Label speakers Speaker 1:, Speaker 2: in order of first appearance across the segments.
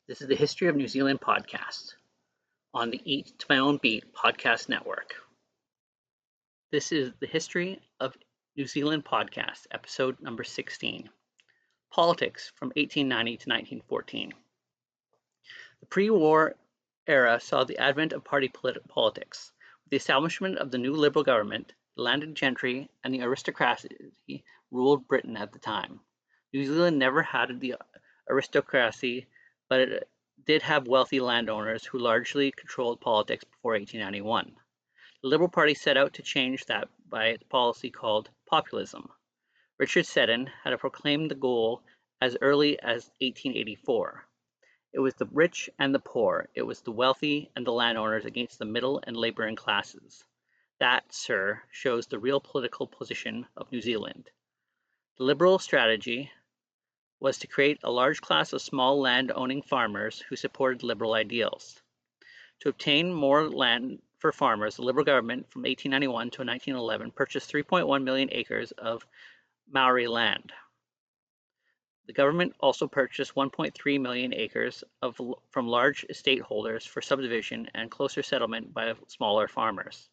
Speaker 1: This is the History of New Zealand podcast on the Eat to My Own Beat podcast network. This is the History of New Zealand podcast, episode number 16, Politics from 1890 to 1914. The pre-war era saw the advent of party politics. With the establishment of the new Liberal government, the landed gentry and the aristocracy ruled Britain at the time. New Zealand never had the aristocracy, but it did have wealthy landowners who largely controlled politics before 1891. The Liberal Party set out to change that by its policy called populism. Richard Seddon had proclaimed the goal as early as 1884. It was the rich and the poor, it was the wealthy and the landowners against the middle and laboring classes. That, sir, shows the real political position of New Zealand. The Liberal strategy was to create a large class of small land-owning farmers who supported Liberal ideals. To obtain more land for farmers, the Liberal government from 1891 to 1911 purchased 3.1 million acres of Maori land. The government also purchased 1.3 million acres from large estate holders for subdivision and closer settlement by smaller farmers.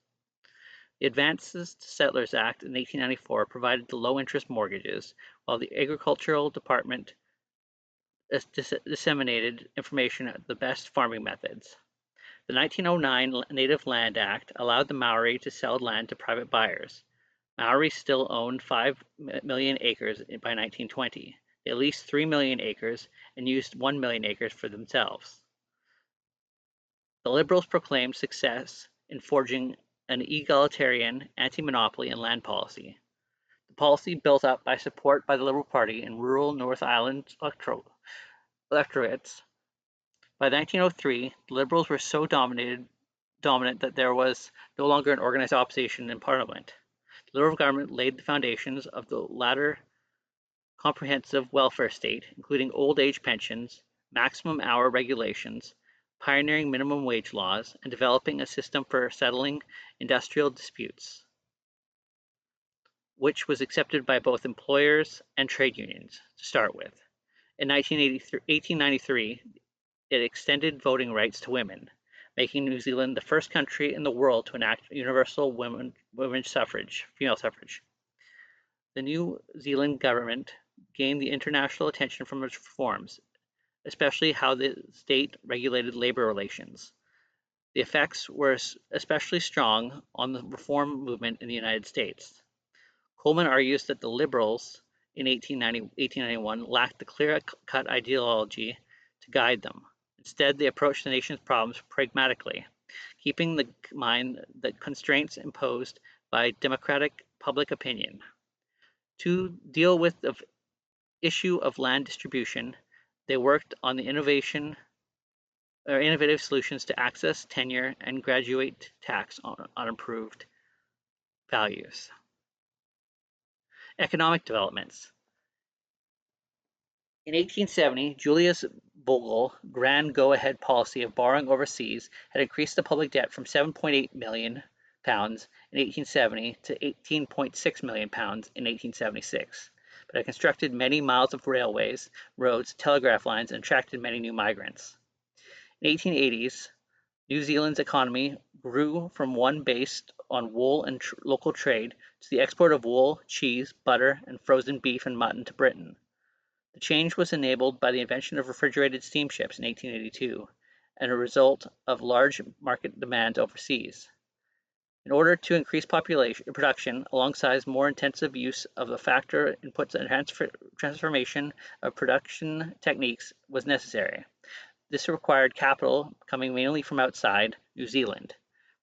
Speaker 1: The Advances to Settlers Act in 1894 provided the low-interest mortgages, while the Agricultural Department disseminated information on the best farming methods. The 1909 Native Land Act allowed the Maori to sell land to private buyers. Maori still owned 5 million acres by 1920. They leased 3 million acres and used 1 million acres for themselves. The Liberals proclaimed success in forging an egalitarian, anti-monopoly and land policy. The policy built up by support by the Liberal Party in rural North Island electorates. By 1903, the Liberals were so dominant that there was no longer an organized opposition in Parliament. The Liberal government laid the foundations of the latter comprehensive welfare state, including old age pensions, maximum hour regulations, pioneering minimum wage laws, and developing a system for settling industrial disputes, which was accepted by both employers and trade unions to start with. In 1893, it extended voting rights to women, making New Zealand the first country in the world to enact universal women's suffrage, female suffrage. The New Zealand government gained the international attention from its reforms, especially how the state regulated labor relations. The effects were especially strong on the reform movement in the United States. Coleman argues that the Liberals in 1891 lacked the clear-cut ideology to guide them. Instead, they approached the nation's problems pragmatically, keeping in mind the constraints imposed by democratic public opinion. To deal with the issue of land distribution, they worked on the innovative solutions to access, tenure, and graduate tax on improved values. Economic developments. In 1870, Julius Bogle grand go-ahead policy of borrowing overseas had increased the public debt from £7.8 million in 1870 to £18.6 million in 1876, but had constructed many miles of railways, roads, telegraph lines, and attracted many new migrants. In the 1880s, New Zealand's economy grew from one based on wool and local trade to the export of wool, cheese, butter, and frozen beef and mutton to Britain. The change was enabled by the invention of refrigerated steamships in 1882 and a result of large market demand overseas. In order to increase production alongside more intensive use of the factor inputs and transformation of production techniques was necessary. This required capital coming mainly from outside New Zealand,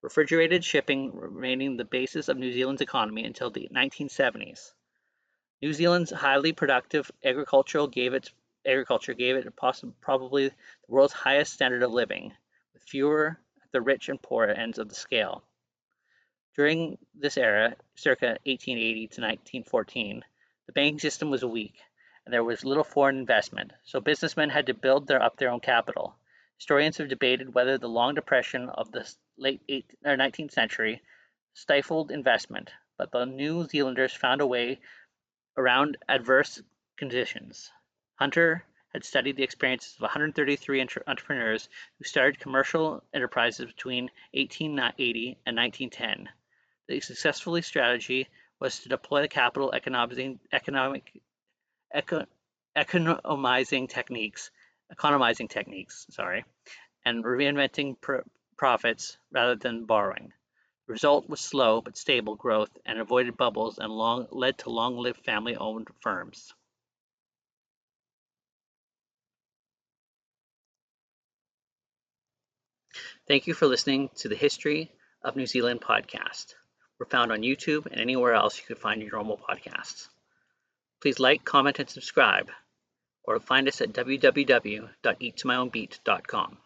Speaker 1: refrigerated shipping remaining the basis of New Zealand's economy until the 1970s. New Zealand's highly productive agriculture gave it probably the world's highest standard of living, with fewer at the rich and poor ends of the scale. During this era, circa 1880 to 1914, the banking system was weak, and there was little foreign investment, so businessmen had to build up their own capital. Historians have debated whether the long depression of the late 19th century stifled investment, but the New Zealanders found a way around adverse conditions. Hunter had studied the experiences of 133 entrepreneurs who started commercial enterprises between 1880 and 1910. The successful strategy was to deploy the capital economizing techniques, and reinventing profits rather than borrowing. The result was slow but stable growth and avoided bubbles and led to long-lived family-owned firms. Thank you for listening to the History of New Zealand podcast. We're found on YouTube and anywhere else you could find your normal podcasts. Please like, comment, and subscribe, or find us at www.eattomyownbeat.com.